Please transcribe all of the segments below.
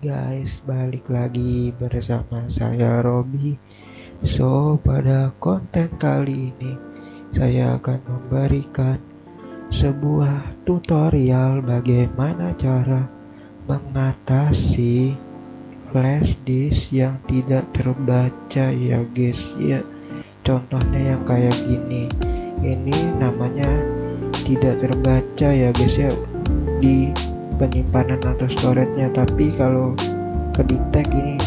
guys, balik lagi bersama saya Robi. Pada konten kali ini saya akan memberikan sebuah tutorial bagaimana cara mengatasi flash disk yang tidak terbaca ya guys ya. Contohnya yang kayak gini. Ini namanya tidak terbaca ya guys ya di penyimpanan atau storage-nya, tapi kalau kedetek ini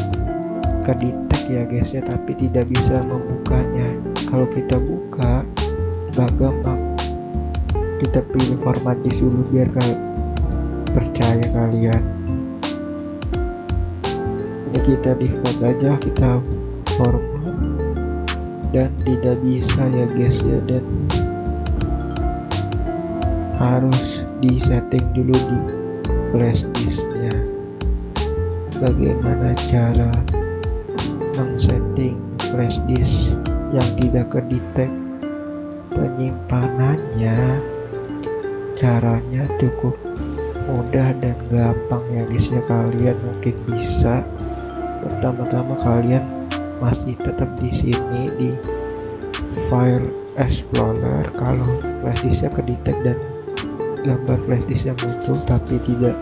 kedetek ya guys ya, tapi tidak bisa membukanya. Kalau kita buka nggak gampang, kita pilih format disk dulu biar percaya kalian. Ini kita default aja, kita format dan tidak bisa ya guys ya, dan harus di setting dulu di flash disknya. Bagaimana cara men-setting flash disk yang tidak kedetek penyimpanannya? Caranya cukup mudah dan gampang ya guys ya, kalian mungkin bisa. Pertama-tama kalian masih tetap di sini di file explorer. Kalau flash disknya kedetek dan gambar flash disk yang muncul tapi tidak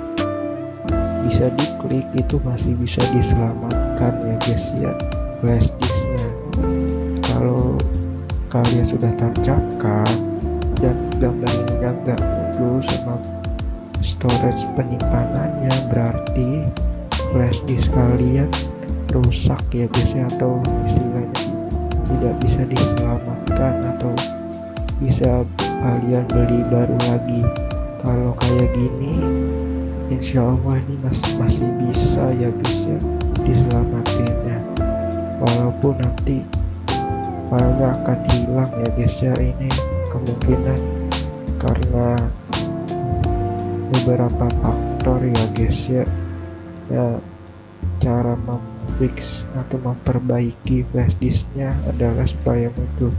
bisa diklik, itu masih bisa diselamatkan ya guys ya flash disknya. Kalau kalian sudah tancapkan dan gambar ini nggak muncul sama storage penyimpanannya, berarti flash disk kalian rusak ya guys ya, atau istilahnya tidak bisa diselamatkan, atau bisa kalian beli baru lagi. Kalau kayak gini insya Allah ini masih bisa ya guys ya diselamatinnya, walaupun nanti filenya akan hilang ya guys ya. Ini kemungkinan karena beberapa faktor ya guys ya. Cara memfix atau memperbaiki flash disknya adalah supaya muncul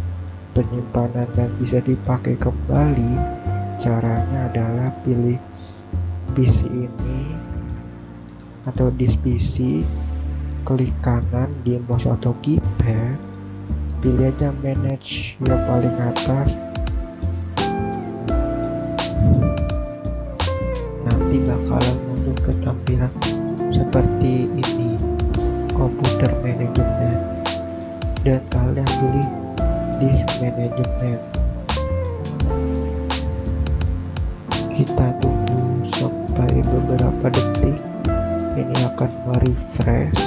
penyimpanan dan bisa dipakai kembali. Caranya adalah pilih PC ini atau disk PC, klik kanan di mouse atau keypad, pilih aja manage yang paling atas. Nanti bakalan muncul ke tampilan seperti ini, komputer manajemen, dan kalian pilih disk manajemen. Kita tunggu sampai beberapa detik, ini akan merefresh.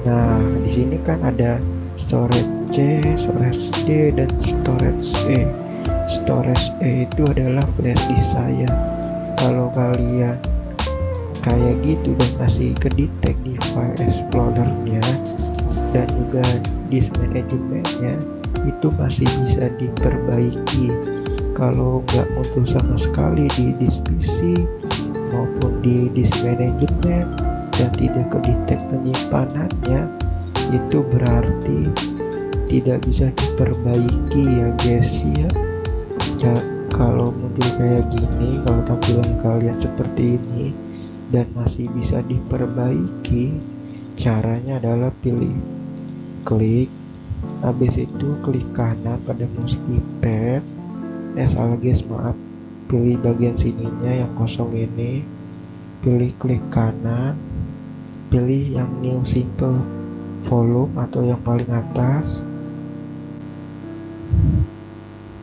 Nah, di sini kan ada storage C, storage D, dan storage E. Storage E itu adalah flash disk saya. Kalau kalian kayak gitu dan masih kedetek di file explorer-nya dan juga disk manajemennya, itu masih bisa diperbaiki. Kalau nggak muncul sama sekali di disk PC maupun di disk manajemen dan tidak kedetek penyimpanannya, itu berarti tidak bisa diperbaiki ya guys ya. Kalau muncul kayak gini, kalau tampilan kalian seperti ini dan masih bisa diperbaiki, caranya adalah pilih klik, habis itu klik kanan pada mouse keypad. Salah guys, maaf, pilih bagian sininya yang kosong ini, pilih klik kanan, pilih yang new simple volume atau yang paling atas.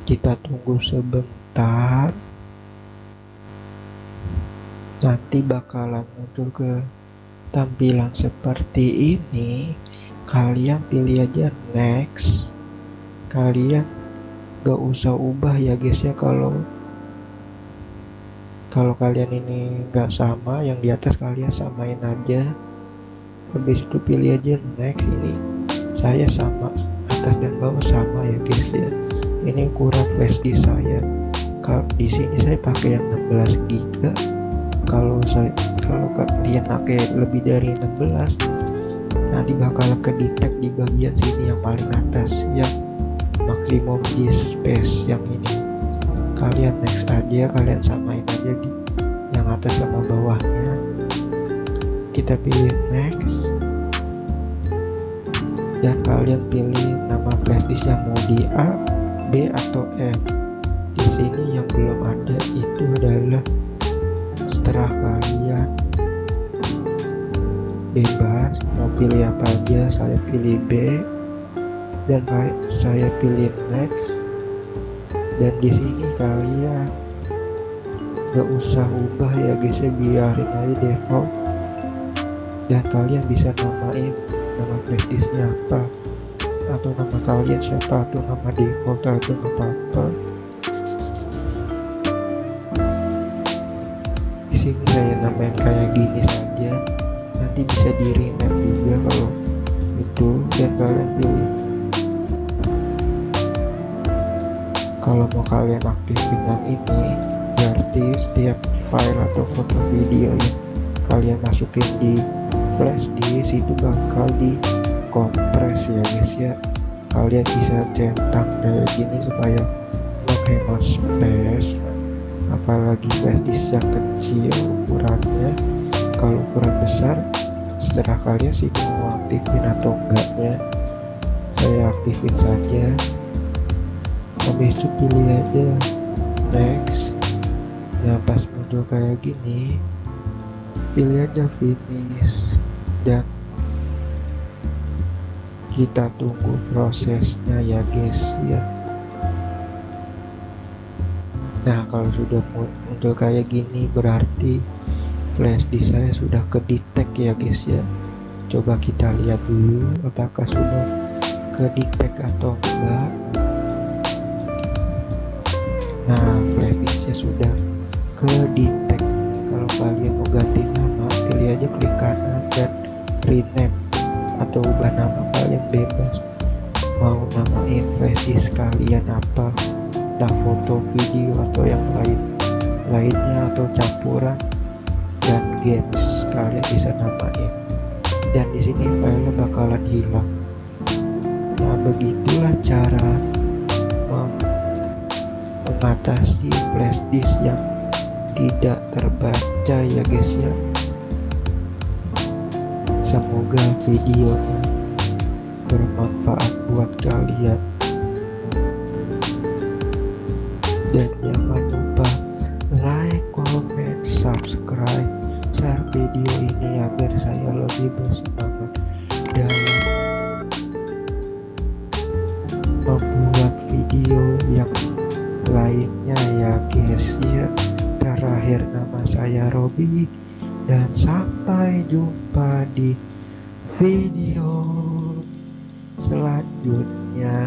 Kita tunggu sebentar, nanti bakalan muncul ke tampilan seperti ini. Kalian pilih aja next, kalian gak usah ubah ya guys ya. Kalau kalian ini gak sama, yang di atas kalian samain aja, habis itu pilih aja next. Ini saya sama, atas dan bawah sama ya guys ya. Ini ukuran flash disk saya. Kalau di sini saya pakai yang 16 GB. Kalau kalian pakai lebih dari 16, nanti bakal kedetek di bagian sini yang paling atas ya, maksimum disk space yang ini. Kalian next aja, kalian samain aja di yang yang atas sama bawahnya. Kita pilih next, dan kalian pilih nama flashdisk yang mau di A, B atau F. Di sini yang belum ada itu adalah setelah kalian bebas mau pilih apa aja. Saya pilih B dan saya pilih next. Dan di sini kalian gak usah ubah ya guys ya, biarin aja default. Dan kalian bisa namain nama flashdisknya apa, atau nama kalian siapa, atau nama default, atau nggak apa-apa. Di sini saya namain kayak gini saja, nanti bisa di rename juga kalau itu. Dan kalian pilih, kalau mau kalian aktifin yang ini, berarti setiap file atau foto video yang kalian masukin di flashdisk itu bakal dikompres ya guys ya. Kalian bisa centang kayak gini supaya menghemat space, apalagi flashdisk yang kecil ukurannya. Kalau ukuran besar setelah kalian sih mau aktifin atau enggaknya. Saya aktifin saja, habis itu pilih aja next. Nah pas muncul kayak gini pilih aja finish, dan kita tunggu prosesnya ya guys ya. Nah kalau sudah muncul kayak gini berarti flashdisk saya sudah ke-detect ya guys ya. Coba kita lihat dulu apakah sudah ke-detect atau enggak. Nah flashdisknya sudah ke-detect. Kalau kalian mau ganti nama, pilih aja klik kanan dan rename atau ubah nama. Kalian bebas mau namain flashdisk kalian apa, entah foto, video atau yang lainnya, atau campuran dan games kalian bisa namain. Dan di sini filenya bakalan hilang. Nah begitulah cara mengatasi flashdisk yang tidak terbaca ya guys ya. Semoga videonya bermanfaat buat kalian, dan jangan lupa like, comment, subscribe, share video ini agar saya lebih bersemangat dalam membuat video yang lainnya ya guys ya. Terakhir nama saya Robi, dan sampai jumpa di video selanjutnya.